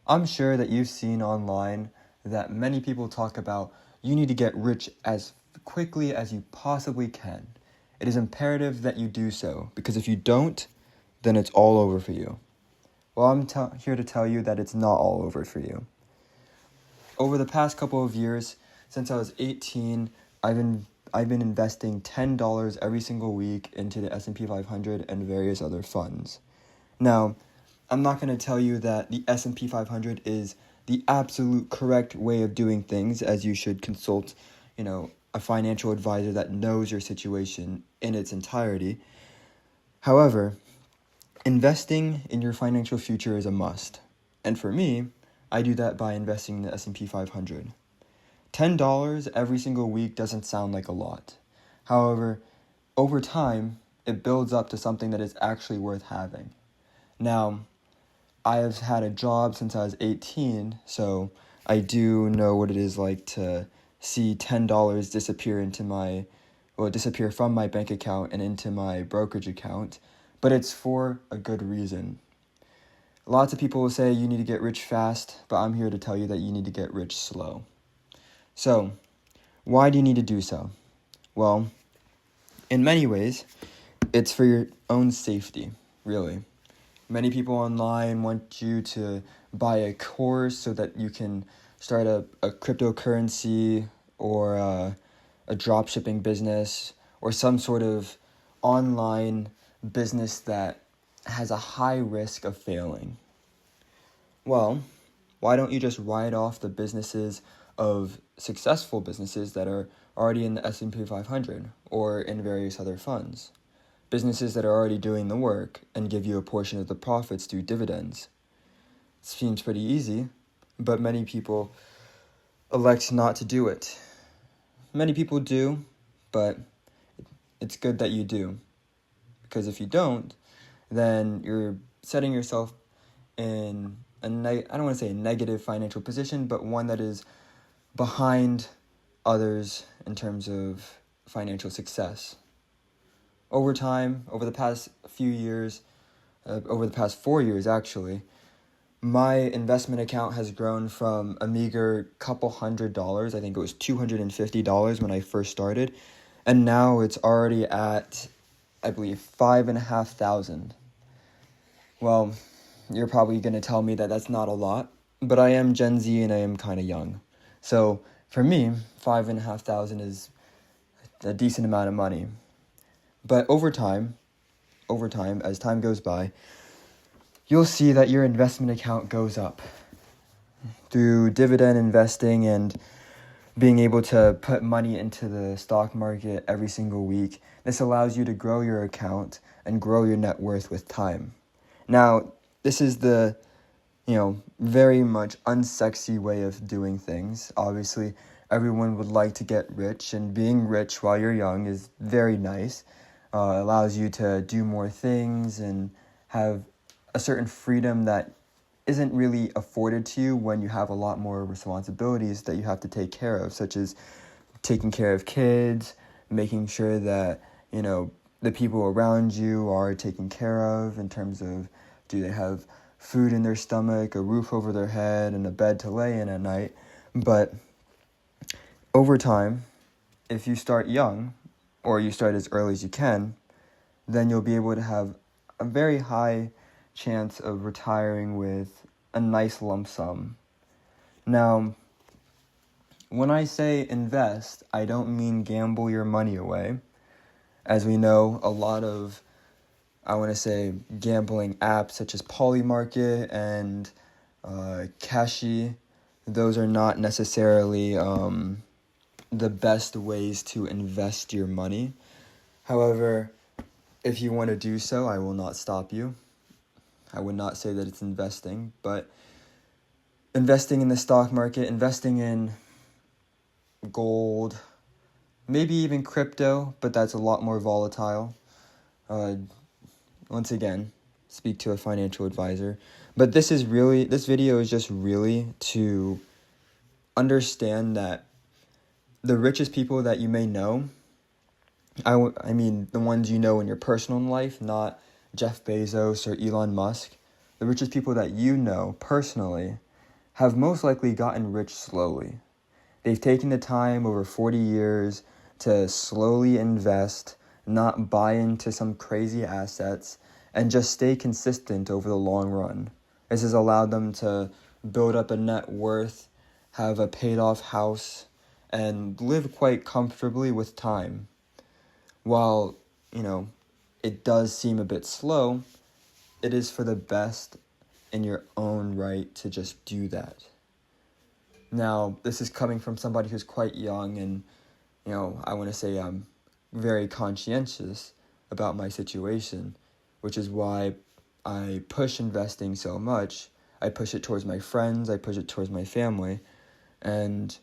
I'm sure that you've seen online that many people talk about you need to get rich as quickly as you possibly can. It is imperative that you do so, because if you don't, then it's all over for you. Well, I'm here to tell you that it's not all over for you. Over the past couple of years, since I was 18, I've been investing $10 every single week into the S&P 500 and various other funds. Now, I'm not going to tell you that the S&P 500 is the absolute correct way of doing things, as you should consult, a financial advisor that knows your situation in its entirety. However, investing in your financial future is a must. And for me, I do that by investing in the S&P 500. $10 every single week doesn't sound like a lot. However, over time, it builds up to something that is actually worth having. Now, I have had a job since I was 18, so I do know what it is like to see $10 disappear from my bank account and into my brokerage account, but it's for a good reason. Lots of people will say you need to get rich fast, but I'm here to tell you that you need to get rich slow. So, why do you need to do so? Well, in many ways, it's for your own safety, really. Many people online want you to buy a course so that you can start a cryptocurrency or a drop shipping business or some sort of online business that has a high risk of failing. Well, why don't you just write off the businesses of successful businesses that are already in the S&P 500 or in various other funds? Businesses that are already doing the work and give you a portion of the profits through dividends. It seems pretty easy, but many people elect not to do it. Many people do, but it's good that you do. Because if you don't, then you're setting yourself in I don't want to say a negative financial position, but one that is behind others in terms of financial success. Over time, over the past 4 years actually, my investment account has grown from a meager couple $100. I think it was $250 when I first started, and now it's already at, I believe, $5,500. Well, you're probably going to tell me that that's not a lot, but I am Gen Z and I am kind of young. So for me, $5,500 is a decent amount of money. But over time, as time goes by, you'll see that your investment account goes up. Through dividend investing and being able to put money into the stock market every single week, this allows you to grow your account and grow your net worth with time. Now, this is the, very much unsexy way of doing things. Obviously, everyone would like to get rich, and being rich while you're young is very nice. Allows you to do more things and have a certain freedom that isn't really afforded to you when you have a lot more responsibilities that you have to take care of, such as taking care of kids, making sure that, the people around you are taken care of in terms of, do they have food in their stomach, a roof over their head, and a bed to lay in at night. But over time, if you start young, or you start as early as you can, then you'll be able to have a very high chance of retiring with a nice lump sum. Now, when I say invest, I don't mean gamble your money away. As we know, a lot of, gambling apps such as Polymarket and Kashi, those are not necessarily the best ways to invest your money. However, if you want to do so, I will not stop you. I would not say that it's investing, but investing in the stock market, investing in gold, maybe even crypto, but that's a lot more volatile. Once again, speak to a financial advisor. But this video is just really to understand that the richest people that you may know, I mean the ones you know in your personal life, not Jeff Bezos or Elon Musk. The richest people that you know personally have most likely gotten rich slowly. They've taken the time over 40 years to slowly invest, not buy into some crazy assets, and just stay consistent over the long run. This has allowed them to build up a net worth, have a paid-off house, and live quite comfortably with time. While, it does seem a bit slow, it is for the best in your own right to just do that. Now, this is coming from somebody who's quite young, and, I want to say I'm very conscientious about my situation, which is why I push investing so much. I push it towards my friends, I push it towards my family, and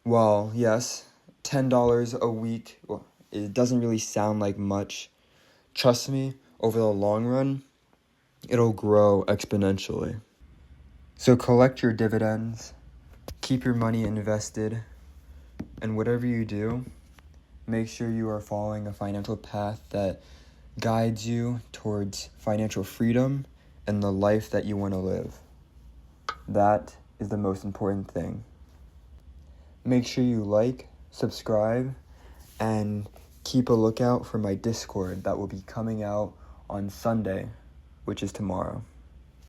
while, yes, $10 a week, well, it doesn't really sound like much, trust me, over the long run, it'll grow exponentially. So collect your dividends, keep your money invested, and whatever you do, make sure you are following a financial path that guides you towards financial freedom and the life that you want to live. That is the most important thing. Make sure you like, subscribe, and keep a lookout for my Discord that will be coming out on Sunday, which is tomorrow.